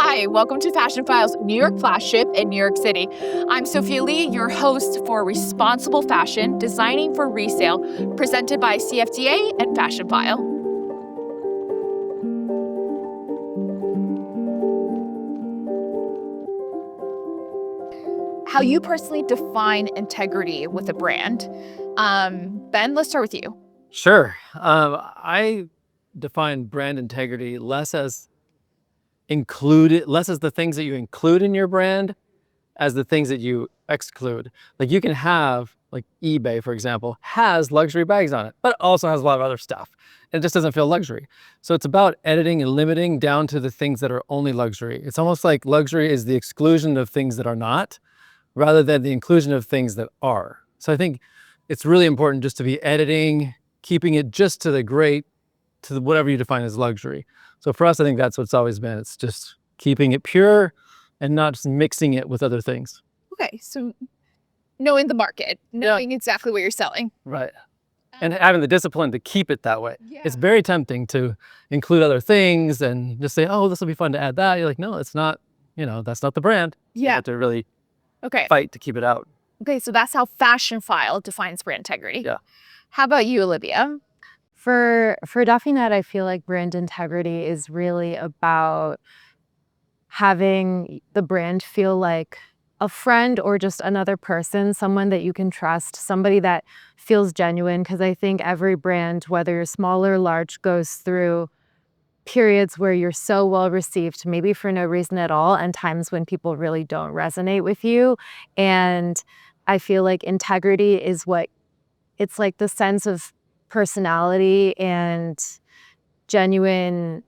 Hi, welcome to Fashion Files New York flagship in New York City. I'm Sophia Lee, your host for Responsible Fashion, Designing for Resale, presented by CFDA and Fashion File. How you personally define integrity with a brand. Ben, let's start with you. Sure. I define brand integrity less as the things that you include in your brand as the things that you exclude. Like you can have, like eBay, for example, has luxury bags on it, but also has a lot of other stuff. And it just doesn't feel luxury. So it's about editing and limiting down to the things that are only luxury. It's almost like luxury is the exclusion of things that are not, rather than the inclusion of things that are. So I think it's really important just to be editing, keeping it just to whatever you define as luxury. So for us, I think that's what's always been. It's just keeping it pure and not just mixing it with other things. Okay, so knowing the market, knowing exactly what you're selling. Right. And having the discipline to keep it that way. Yeah. It's very tempting to include other things and just say, oh, this will be fun to add that. You're like, no, it's not, that's not the brand. You have to really fight to keep it out. Okay, so that's how Fashion File defines brand integrity. Yeah. How about you, Olivia? For Dauphinette, I feel like brand integrity is really about having the brand feel like a friend or just another person, someone that you can trust, somebody that feels genuine. Because I think every brand, whether you're small or large, goes through periods where you're so well received, maybe for no reason at all, and times when people really don't resonate with you. And I feel like integrity is it's like the sense of personality and genuine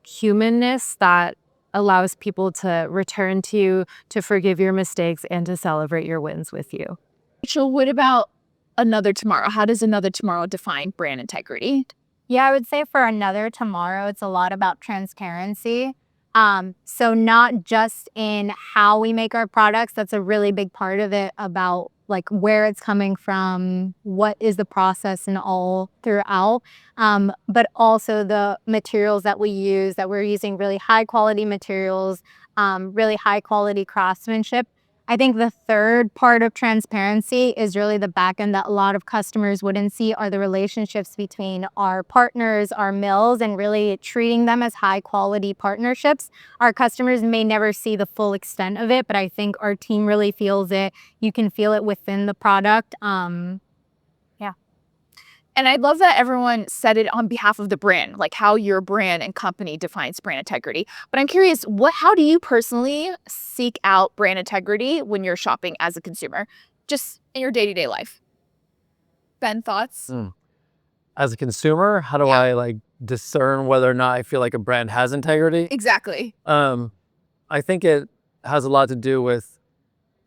humanness that allows people to return to you, to forgive your mistakes, and to celebrate your wins with you. Rachel, what about Another Tomorrow? How does Another Tomorrow define brand integrity? Yeah, I would say for Another Tomorrow, it's a lot about transparency. So not just in how we make our products, that's a really big part of it, about like where it's coming from, what is the process and all throughout, but also the materials that we use, that we're using really high quality materials, really high quality craftsmanship. I think the third part of transparency is really the back end that a lot of customers wouldn't see, are the relationships between our partners, our mills, and really treating them as high quality partnerships. Our customers may never see the full extent of it, but I think our team really feels it. You can feel it within the product. And I love that everyone said it on behalf of the brand, like how your brand and company defines brand integrity. But I'm curious, how do you personally seek out brand integrity when you're shopping as a consumer, just in your day-to-day life? Ben, thoughts? As a consumer, how do I discern whether or not I feel like a brand has integrity? Exactly. I think it has a lot to do with,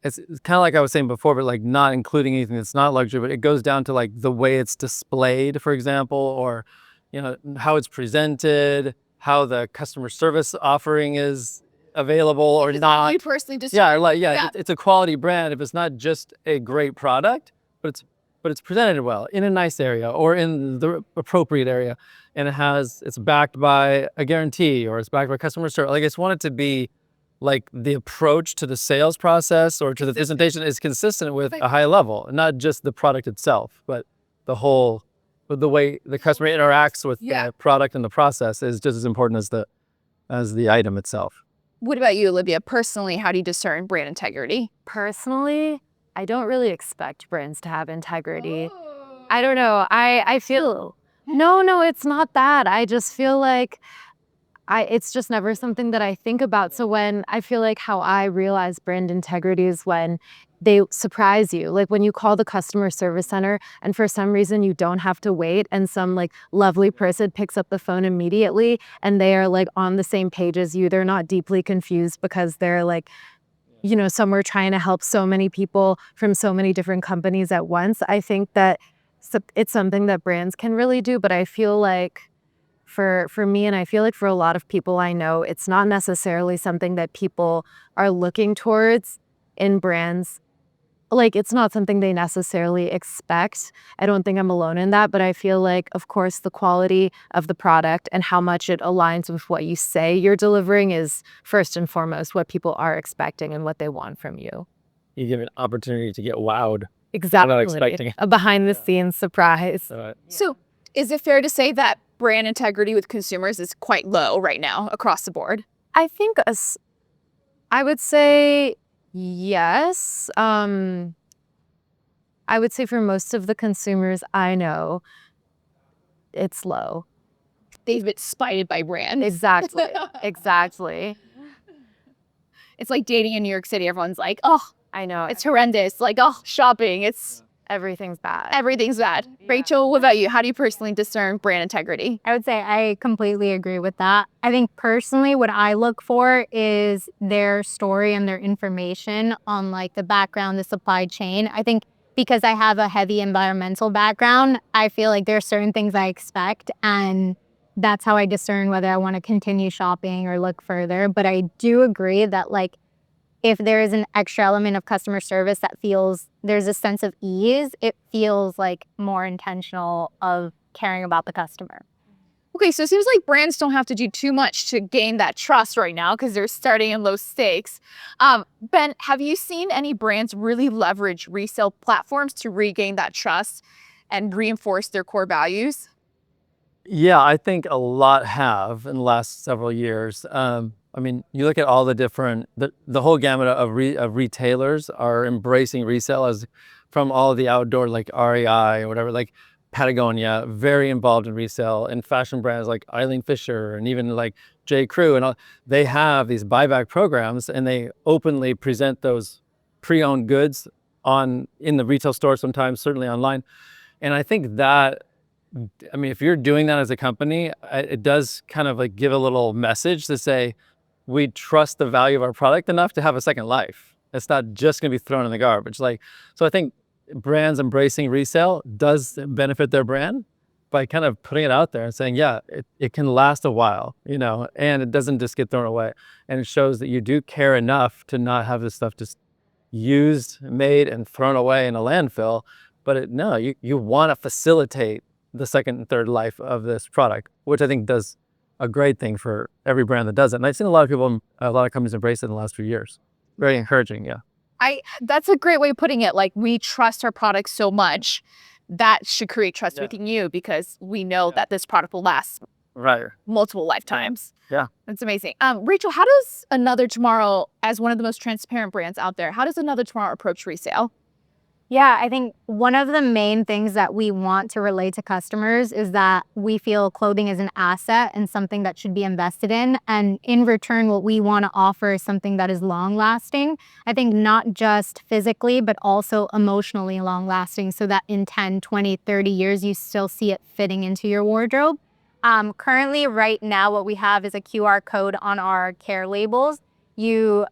it's kind of like I was saying before, but like not including anything that's not luxury, but it goes down to like the way it's displayed, for example, or, how it's presented, how the customer service offering is available or not. You personally just it's a quality brand if it's not just a great product, but it's presented well in a nice area or in the appropriate area, and it's backed by a guarantee or it's backed by customer service. Like, I just want it to be like the approach to the sales process or to the presentation is consistent with a high level, not just the product itself, but the way the customer interacts with the product and the process is just as important as the item itself. What about you, Olivia? Personally, how do you discern brand integrity? Personally, I don't really expect brands to have integrity. I don't know. I feel, no, it's not that. I just feel like it's just never something that I think about. So when I feel like how I realize brand integrity is when they surprise you. Like when you call the customer service center and for some reason you don't have to wait and some like lovely person picks up the phone immediately and they are like on the same page as you. They're not deeply confused because they're like, somewhere trying to help so many people from so many different companies at once. I think that it's something that brands can really do, but I feel like for me, and I feel like for a lot of people I know, it's not necessarily something that people are looking towards in brands like, it's not something they necessarily expect. I don't think I'm alone in that, but I feel like, of course, the quality of the product and how much it aligns with what you say you're delivering is first and foremost what people are expecting and what they want from you. You give an opportunity to get wowed. Exactly. expecting it. A behind the scenes surprise. So is it fair to say that brand integrity with consumers is quite low right now across the board? I think I would say yes. I would say for most of the consumers I know, it's low. They've been spited by brands. Exactly. Exactly. It's like dating in New York City. Everyone's like, oh, I know. it's horrendous. Like, oh, shopping, Everything's bad. everything's bad. Rachel, what about you? How do you personally discern brand integrity? I would say I completely agree with that. I think personally what I look for is their story and their information on like the background, the supply chain. I think because I have a heavy environmental background, I feel like there are certain things I expect, and that's how I discern whether I want to continue shopping or look further. But I do agree that like if there is an extra element of customer service that feels there's a sense of ease, it feels like more intentional of caring about the customer. Okay, so it seems like brands don't have to do too much to gain that trust right now because they're starting in low stakes. Ben, have you seen any brands really leverage resale platforms to regain that trust and reinforce their core values? Yeah, I think a lot have in the last several years. I mean, you look at all the different, the whole gamut of retailers are embracing resale as from all the outdoor, like REI or whatever, like Patagonia, very involved in resale, and fashion brands like Eileen Fisher and even like J. Crew and all, they have these buyback programs and they openly present those pre-owned goods in the retail store sometimes, certainly online. And I think that, I mean, if you're doing that as a company, it does kind of like give a little message to say, we trust the value of our product enough to have a second life. It's not just going to be thrown in the garbage. Like, so I think brands embracing resale does benefit their brand by kind of putting it out there and saying, yeah, it can last a while, you know, and it doesn't just get thrown away. And it shows that you do care enough to not have this stuff just used, made, and thrown away in a landfill. But no, you want to facilitate the second and third life of this product, which I think does a great thing for every brand that does it. And I've seen a lot of people, a lot of companies embrace it in the last few years. Very encouraging, yeah. That's a great way of putting it. Like, we trust our products so much that should create trust within you because we know that this product will last multiple lifetimes. Yeah. That's amazing. Rachel, how does Another Tomorrow, as one of the most transparent brands out there, how does Another Tomorrow approach resale? Yeah, I think one of the main things that we want to relate to customers is that we feel clothing is an asset and something that should be invested in. And in return, what we want to offer is something that is long lasting. I think not just physically, but also emotionally long lasting so that in 10, 20, 30 years, you still see it fitting into your wardrobe. Currently, right now, what we have is a QR code on our care labels. You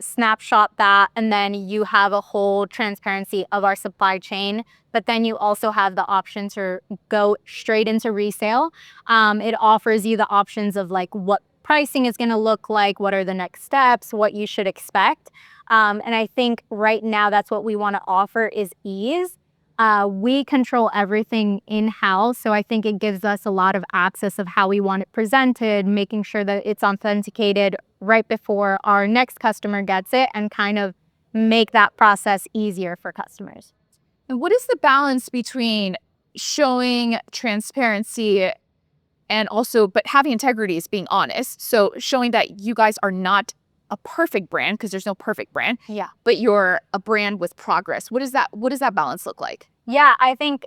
snapshot that, and then you have a whole transparency of our supply chain. But then you also have the option to go straight into resale. It offers you the options of like what pricing is going to look like, what are the next steps, what you should expect. And I think right now that's what we want to offer is ease. We control everything in-house, so I think it gives us a lot of access of how we want it presented, making sure that it's authenticated right before our next customer gets it and kind of make that process easier for customers. And what is the balance between showing transparency and also, but having integrity is being honest? So showing that you guys are not a perfect brand, because there's no perfect brand, but you're a brand with progress. What does that balance look like? Yeah, I think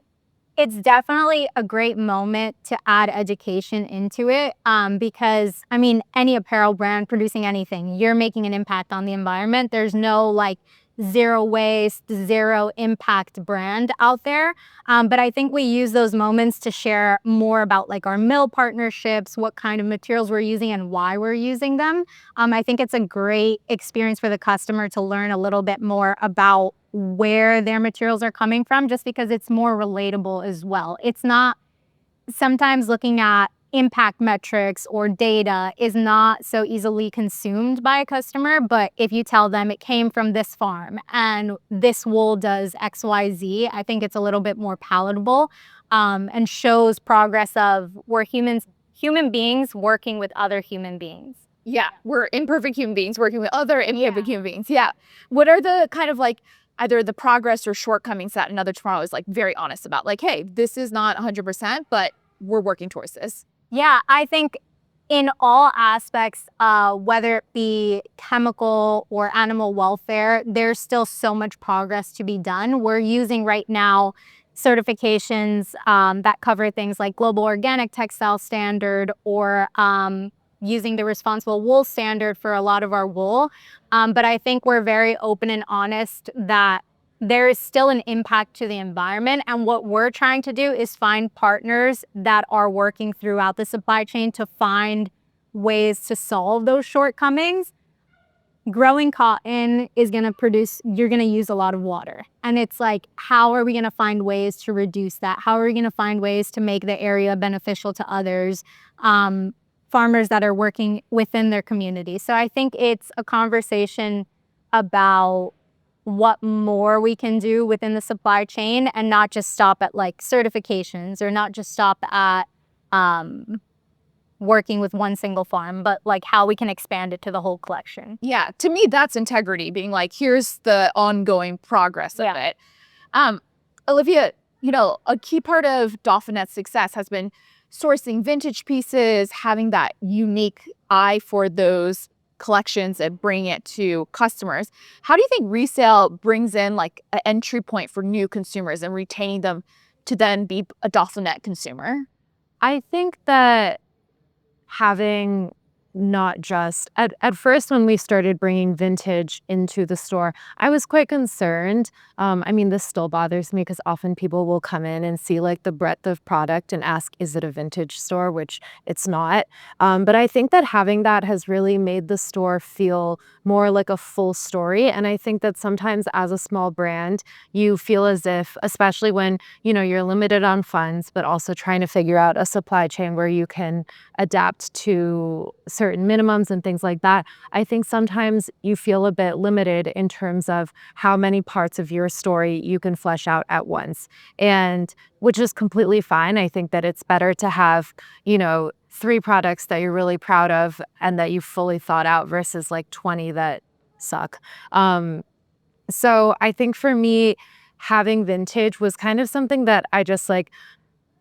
it's definitely a great moment to add education into it because, I mean, any apparel brand producing anything, you're making an impact on the environment. There's no like zero waste, zero impact brand out there. But I think we use those moments to share more about like our mill partnerships, what kind of materials we're using and why we're using them. I think it's a great experience for the customer to learn a little bit more about where their materials are coming from, just because it's more relatable as well. It's not sometimes looking at impact metrics or data is not so easily consumed by a customer. But if you tell them it came from this farm and this wool does XYZ, I think it's a little bit more palatable, and shows progress of we're human beings working with other human beings. Yeah, we're imperfect human beings working with other imperfect human beings. Yeah. What are the kind of like either the progress or shortcomings that Another Tomorrow is like very honest about? Like, hey, this is not 100%, but we're working towards this. Yeah, I think in all aspects, whether it be chemical or animal welfare, there's still so much progress to be done. We're using right now certifications that cover things like Global Organic Textile Standard or using the Responsible Wool Standard for a lot of our wool. But I think we're very open and honest that there is still an impact to the environment. And what we're trying to do is find partners that are working throughout the supply chain to find ways to solve those shortcomings. Growing cotton is going to produce, you're going to use a lot of water. And it's like, how are we going to find ways to reduce that? How are we going to find ways to make the area beneficial to others? Farmers that are working within their community. So I think it's a conversation about what more we can do within the supply chain and not just stop at like certifications or not just stop at working with one single farm, but like how we can expand it to the whole collection. Yeah, to me, that's integrity, being like, here's the ongoing progress of it. Olivia, you know, a key part of Dauphinette's success has been sourcing vintage pieces, having that unique eye for those collections and bringing it to customers. How do you think resale brings in like an entry point for new consumers and retaining them to then be a Dauphinette consumer? I think that having not just at first when we started bringing vintage into the store, I was quite concerned. I mean, this still bothers me because often people will come in and see like the breadth of product and ask, is it a vintage store? Which it's not. But I think that having that has really made the store feel more like a full story. And I think that sometimes as a small brand, you feel as if, especially when, you know, you're limited on funds, but also trying to figure out a supply chain where you can adapt to certain minimums and things like that. I think sometimes you feel a bit limited in terms of how many parts of your story you can flesh out at once, and which is completely fine. I think that it's better to have, you know, 3 products that you're really proud of and that you fully thought out versus like 20 that suck. So I think for me, having vintage was kind of something that I just like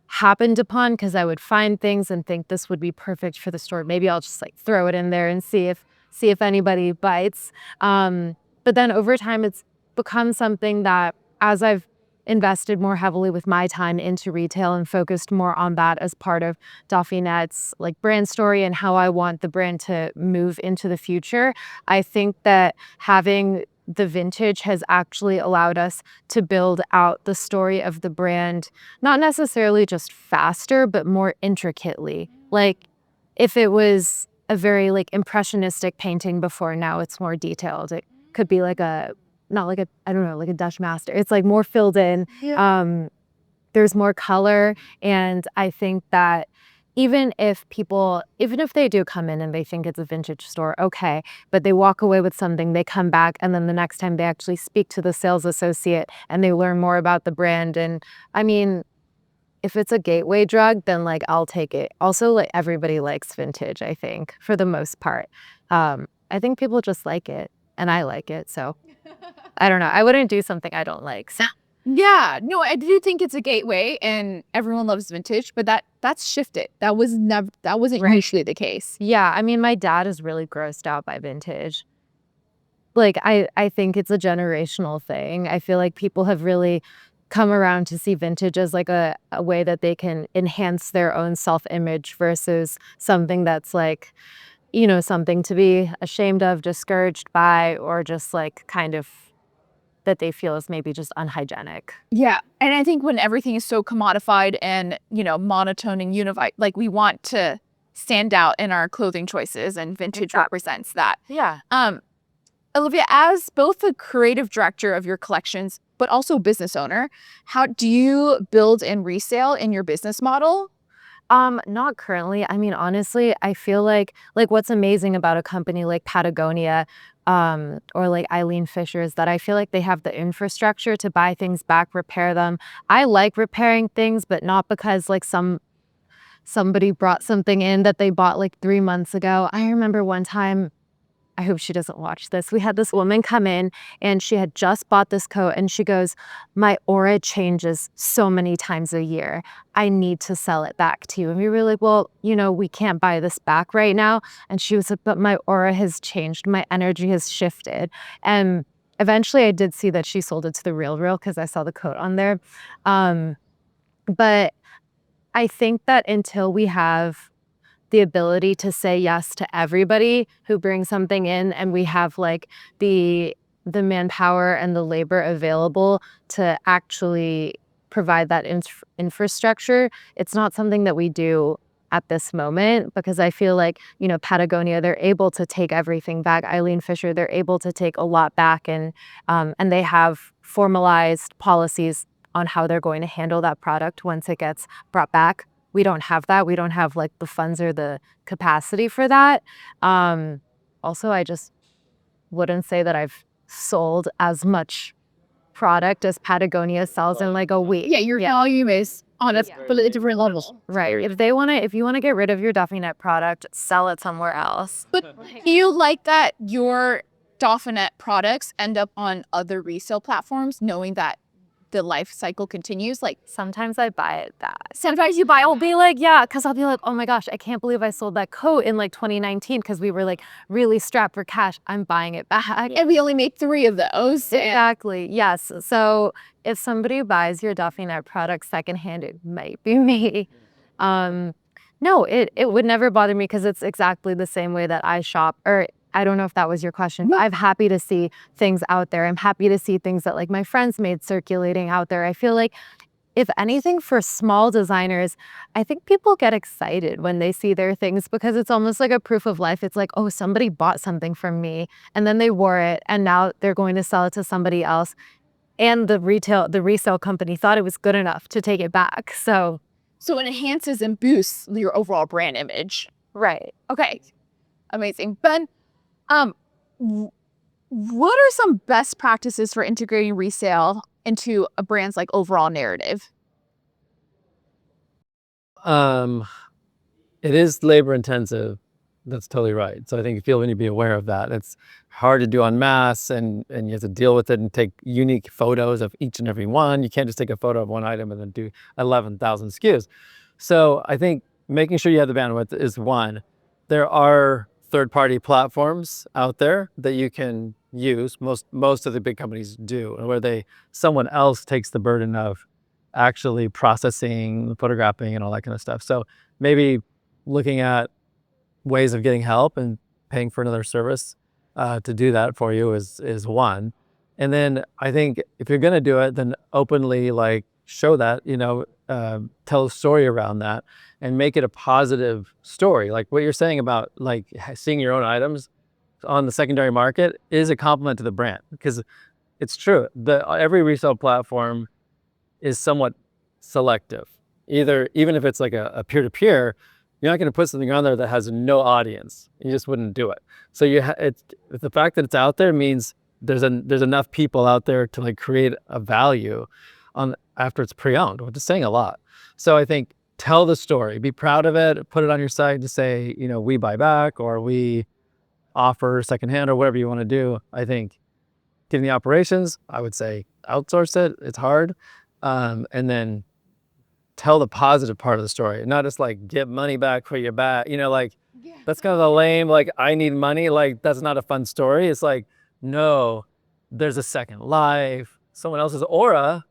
happened upon because I would find things and think this would be perfect for the store. Maybe I'll just like throw it in there and see if anybody bites. But then over time, it's become something that as I've invested more heavily with my time into retail and focused more on that as part of Dauphinette's like brand story and how I want the brand to move into the future, I think that having the vintage has actually allowed us to build out the story of the brand, not necessarily just faster, but more intricately. Like if it was a very like impressionistic painting before, now it's more detailed. It could be like not like I don't know, like a Dutch master. It's like more filled in. Yeah. There's more color. And I think that even if they do come in and they think it's a vintage store, okay, but they walk away with something, they come back, and then the next time they actually speak to the sales associate and they learn more about the brand. And I mean, if it's a gateway drug, then like I'll take it. Also, like everybody likes vintage, I think, for the most part. I think people just like it and I like it. So I don't know. I wouldn't do something I don't like. So. Yeah, no, I do think it's a gateway and everyone loves vintage, but that's shifted. That wasn't usually the case. Yeah, I mean, my dad is really grossed out by vintage. Like, I think it's a generational thing. I feel like people have really come around to see vintage as like a way that they can enhance their own self-image versus something that's like, you know, something to be ashamed of, discouraged by, or just like kind of that they feel is maybe just unhygienic. Yeah. And I think when everything is so commodified and, you know, monotone and unified, like we want to stand out in our clothing choices, and vintage represents that. Yeah. Olivia, as both the creative director of your collections, but also business owner, how do you build and resale in your business model? Not currently. I mean, honestly, I feel like what's amazing about a company like Patagonia, or like Eileen Fisher is that I feel like they have the infrastructure to buy things back, repair them. I like repairing things, but not because like somebody brought something in that they bought like 3 months ago. I remember one time, I hope she doesn't watch this. We had this woman come in and she had just bought this coat and she goes, "My aura changes so many times a year. I need to sell it back to you." And we were like, "Well, we can't buy this back right now." And she was like, "But my aura has changed. My energy has shifted." And eventually I did see that she sold it to the Real because I saw the coat on there. But I think that until we have the ability to say yes to everybody who brings something in, and we have like the manpower and the labor available to actually provide that infrastructure, it's not something that we do at this moment, because I feel like, Patagonia, they're able to take everything back. Eileen Fisher, they're able to take a lot back, and they have formalized policies on how they're going to handle that product once it gets brought back. We don't have that. We don't have like the funds or the capacity for that. Also, I just wouldn't say that I've sold as much product as Patagonia sells in like a week. Yeah, your volume is on a completely different level. Right. If you want to get rid of your Dauphinette product, sell it somewhere else. But do you like that your Dauphinette products end up on other resale platforms, knowing that the life cycle continues? Like, Sometimes I buy it back. Sometimes you buy, I'll be like, yeah, because I'll be like, oh my gosh, I can't believe I sold that coat in like 2019 because we were like really strapped for cash. I'm buying it back. and we only made 3 of those. Exactly. Yes. So if somebody buys your Dauphinette product secondhand, it might be me. No, it would never bother me because it's exactly the same way that I shop. Or I don't know if that was your question, but I'm happy to see things out there. I'm happy to see things that like my friends made circulating out there. I feel like, if anything, for small designers, I think people get excited when they see their things because it's almost like a proof of life. It's like, oh, somebody bought something from me and then they wore it and now they're going to sell it to somebody else. And the resale company thought it was good enough to take it back. So it enhances and boosts your overall brand image. right. Okay, amazing. Ben, what are some best practices for integrating resale into a brand's like overall narrative? It is labor intensive. That's totally right. So I think people need to be aware of that. It's hard to do en masse, and you have to deal with it and take unique photos of each and every one. You can't just take a photo of one item and then do 11,000 SKUs. So I think making sure you have the bandwidth is one. There are third-party platforms out there that you can use. Most of the big companies do, where someone else takes the burden of actually processing, photographing, and all that kind of stuff. So maybe looking at ways of getting help and paying for another service to do that for you is one. And then I think if you're going to do it, then openly like show that, tell a story around that and make it a positive story. Like what you're saying about like seeing your own items on the secondary market is a compliment to the brand, because it's true. Every resale platform is somewhat selective. Even if it's like a peer-to-peer, you're not going to put something on there that has no audience. You just wouldn't do it. So the fact that it's out there means there's enough people out there to like create a value after it's pre-owned, which is saying a lot. So I think tell the story, be proud of it, put it on your site to say, we buy back or we offer secondhand or whatever you want to do. I think getting the operations, I would say outsource it. It's hard. And then tell the positive part of the story, not just like get money back for your back. That's kind of the lame, like I need money. Like that's not a fun story. It's like, no, there's a second life. Someone else's aura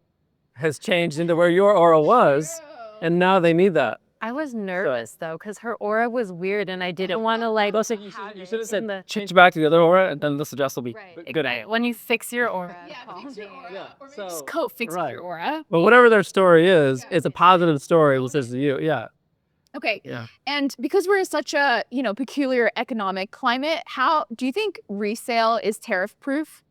has changed into where your aura was. And now they need that. I was nervous though, because her aura was weird and I didn't want to like. You should have said change back to the other aura and then this adjust will be good. When you fix your aura. Just fix your aura. But whatever their story is, it's a positive story. It says to you, yeah. Okay. Yeah. And because we're in such a, peculiar economic climate, how do you think resale is tariff proof?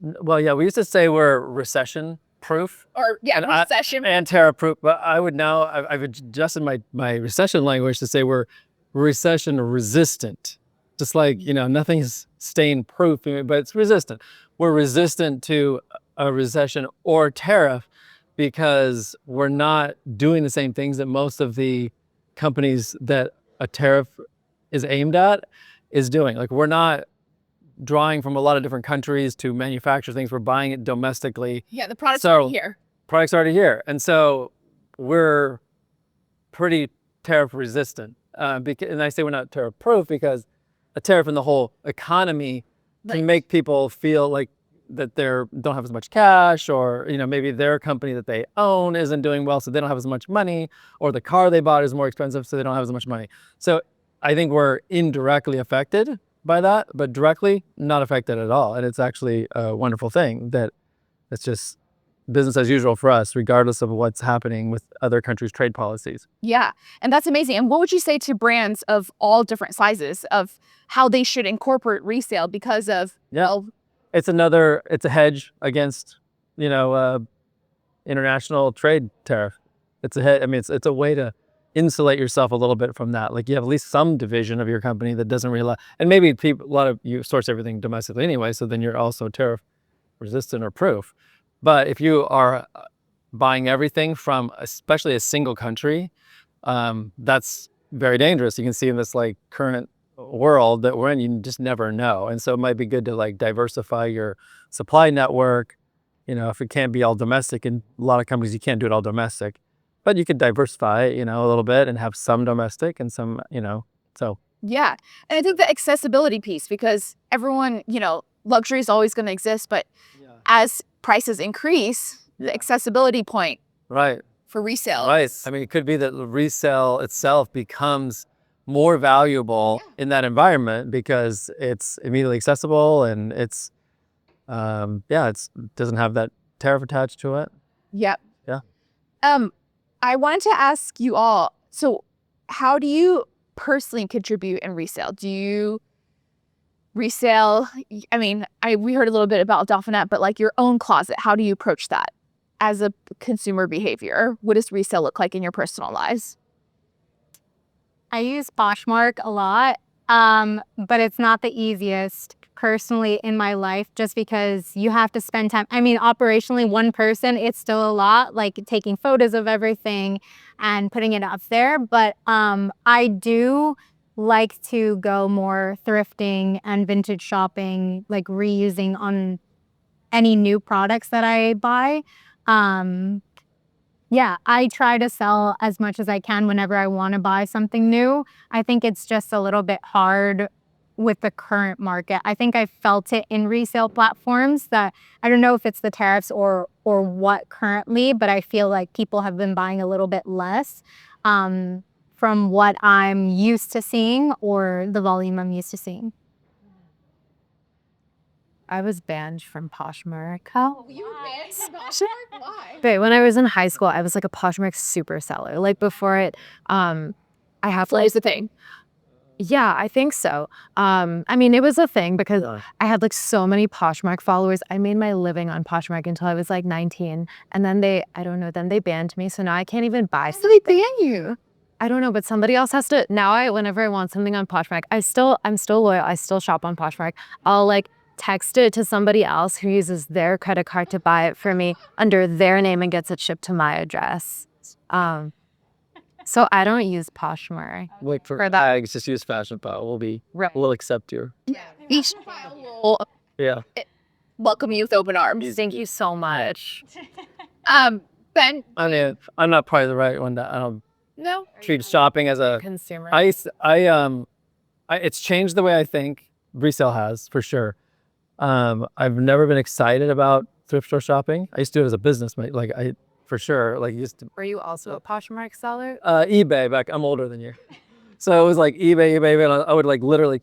Well, yeah, we used to say we're recession proof Or yeah, and recession. and tariff proof, but I would now, I've adjusted my recession language to say we're recession resistant. Just like, nothing's stain proof, but it's resistant. We're resistant to a recession or tariff because we're not doing the same things that most of the companies that a tariff is aimed at is doing. Like, we're not drawing from a lot of different countries to manufacture things. We're buying it domestically. Yeah, the product's So- already here. Products already here. And so we're pretty tariff resistant. And I say we're not tariff proof because a tariff in the whole economy Right. can make people feel like that they don't have as much cash, or maybe their company that they own isn't doing well, so they don't have as much money, or the car they bought is more expensive, so they don't have as much money. So I think we're indirectly affected by that, but directly not affected at all. And it's actually a wonderful thing that it's just business as usual for us, regardless of what's happening with other countries' trade policies. Yeah, and that's amazing. And what would you say to brands of all different sizes of how they should incorporate resale because of It's a hedge against, international trade tariff. It's a hedge. I mean, it's a way to insulate yourself a little bit from that. Like, you have at least some division of your company that doesn't rely, and maybe a lot of you source everything domestically anyway, so then you're also tariff resistant or proof. But if you are buying everything from especially a single country, that's very dangerous. You can see in this current world that we're in, you just never know. And so it might be good to diversify your supply network. If it can't be all domestic, and a lot of companies, you can't do it all domestic, but you could diversify, a little bit and have some domestic and some, so. Yeah. And I think the accessibility piece, because everyone, luxury is always going to exist, but as prices increase, the accessibility point Right. for resale. Right. I mean, it could be that resale itself becomes more valuable in that environment because it's immediately accessible and it's, it doesn't have that tariff attached to it. Yep. Yeah. I wanted to ask you all, so how do you personally contribute in resale? Do you resale? I mean, we heard a little bit about Dauphinette, but your own closet, how do you approach that as a consumer behavior? What does resale look like in your personal lives? I use Poshmark a lot, but it's not the easiest personally in my life just because you have to spend time. I mean, operationally, one person, it's still a lot, taking photos of everything and putting it up there. But I do like to go more thrifting and vintage shopping, reusing on any new products that I buy. Yeah, I try to sell as much as I can whenever I want to buy something new. I think it's just a little bit hard with the current market. I think I felt it in resale platforms that I don't know if it's the tariffs or what currently, but I feel like people have been buying a little bit less from what I'm used to seeing or the volume I'm used to seeing. I was banned from Poshmark. You were banned from Poshmark? Why? But when I was in high school, I was a Poshmark super seller. Before it, I have Is the thing. Yeah, I think so. I mean, it was a thing because I had so many Poshmark followers. I made my living on Poshmark until I was 19. And then they banned me. So now I can't even buy So they ban you. I don't know, but somebody else has to. Now whenever I want something on Poshmark, I'm still loyal. I still shop on Poshmark. I'll text it to somebody else who uses their credit card to buy it for me under their name and gets it shipped to my address. So I don't use Poshmark. For that. bags, just use FASHIONPHILE. We'll accept your. Each will welcome you with open arms. Thank you so much. Ben. I mean, I'm not probably the right one to No. treat shopping as a Consumer. It's changed the way I think. Resale has, for sure. I've never been excited about thrift store shopping. I used to do it as a business, for sure. Used to. Were you also a Poshmark seller? eBay back. I'm older than you, so it was eBay. And I would literally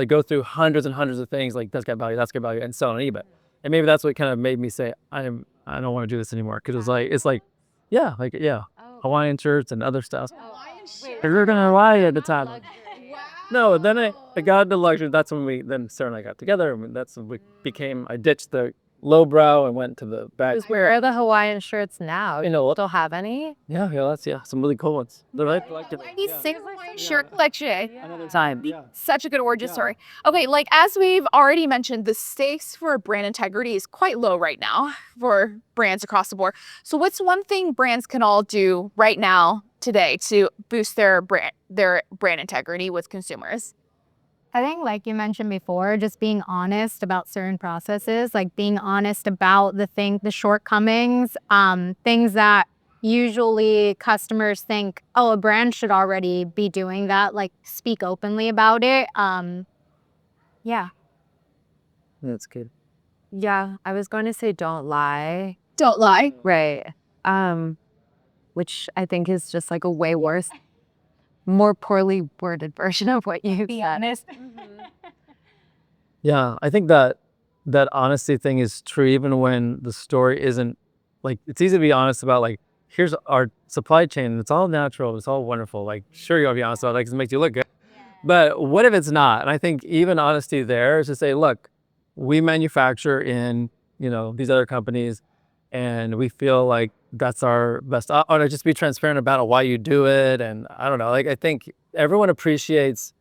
go through hundreds and hundreds of things. That's got value, that's got value, and sell on eBay. And maybe that's what kind of made me say I don't want to do this anymore because Hawaiian shirts and other stuff. You're gonna Hawaii at the time. No, then I got into luxury. That's when Sarah and I got together. I mean, that's when I ditched the lowbrow and went to the back. Where are the Hawaiian shirts now? You know, Still have any? yeah, that's some really cool ones. They're like He's shirt collection. another time. Yeah. Such a good origin story. Okay, like as we've already mentioned, the stakes for brand integrity is quite low right now for brands across the board. So what's one thing brands can all do right now today to boost their brand integrity with consumers? I think, like you mentioned before, just being honest about certain processes, like being honest about the shortcomings, things that usually customers think, oh, a brand should already be doing that. Like, speak openly about it. Yeah. That's good. Yeah, I was going to say don't lie. Don't lie. Right. Which I think is just like a way worse, more poorly worded version of what you Be said. honest. Yeah, I think that honesty thing is true even when the story isn't like, it's easy to be honest about like, here's our supply chain and it's all natural, it's all wonderful. Like, sure, you gotta be honest about it because it makes you look good. But what if it's not? And I think even honesty there is to say, look, we manufacture in, these other companies and we feel like that's our best, or to just be transparent about why you do it. And I don't know, like, I think everyone appreciates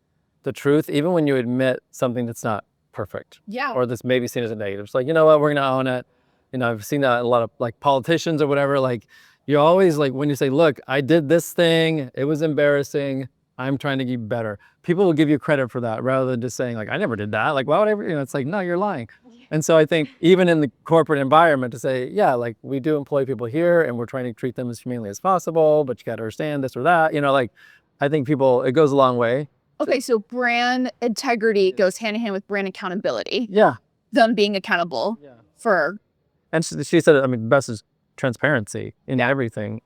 the truth, even when you admit something that's not perfect. Yeah. Or that's maybe seen as a negative. It's like, you know what, we're gonna own it. I've seen that in a lot of like politicians or whatever. Like, you always like when you say, look, I did this thing, it was embarrassing, I'm trying to get better. People will give you credit for that rather than just saying like, I never did that. Like, why would I ever, it's like, no, you're lying. And so I think even in the corporate environment to say, yeah, like we do employ people here and we're trying to treat them as humanely as possible, but you got to understand this or that, like I think it goes a long way. Okay, so brand integrity goes hand in hand with brand accountability. Yeah. Them being accountable for. And she said, I mean, best is transparency in everything.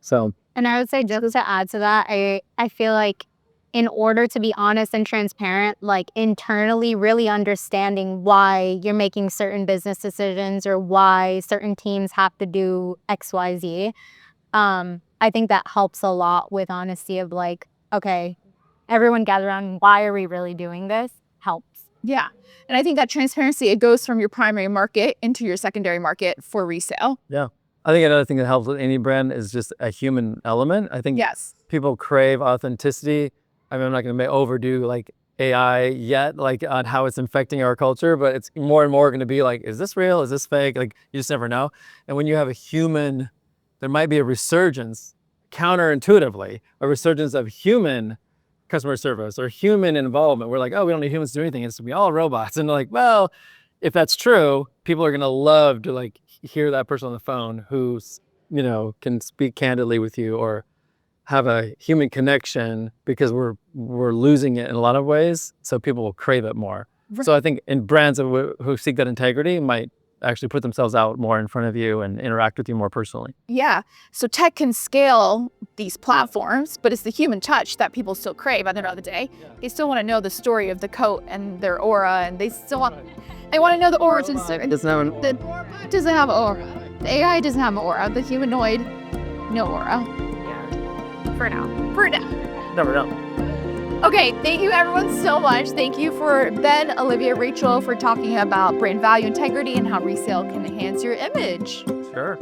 So. And I would say, just to add to that, I feel like in order to be honest and transparent, like internally really understanding why you're making certain business decisions or why certain teams have to do X, Y, Z, I think that helps a lot with honesty of like, okay, everyone gather around, why are we really doing this? Helps. Yeah. And I think that transparency, it goes from your primary market into your secondary market for resale. Yeah. I think another thing that helps with any brand is just a human element. I think people crave authenticity. I mean, I'm not going to overdo like AI yet, like on how it's infecting our culture, but it's more and more going to be like, is this real? Is this fake? Like, you just never know. And when you have a human, there might be a resurgence, counterintuitively, a resurgence of human customer service or human involvement. We're like, oh, we don't need humans to do anything. It's to be all robots. And like, well, if that's true, people are going to love to like hear that person on the phone who's, can speak candidly with you or have a human connection, because we're losing it in a lot of ways. So people will crave it more. Right. So I think in brands who seek that integrity might actually put themselves out more in front of you and interact with you more personally. Yeah. So tech can scale these platforms, but it's the human touch that people still crave at the end of the day. They still want to know the story of the coat and their aura, and they want to know the origin story. It doesn't have an aura. The doesn't have an aura. The AI doesn't have an aura. The humanoid, no aura. For now. Never know. Okay, thank you everyone so much. Thank you for Ben, Olivia, Rachel for talking about brand value integrity and how resale can enhance your image. Sure.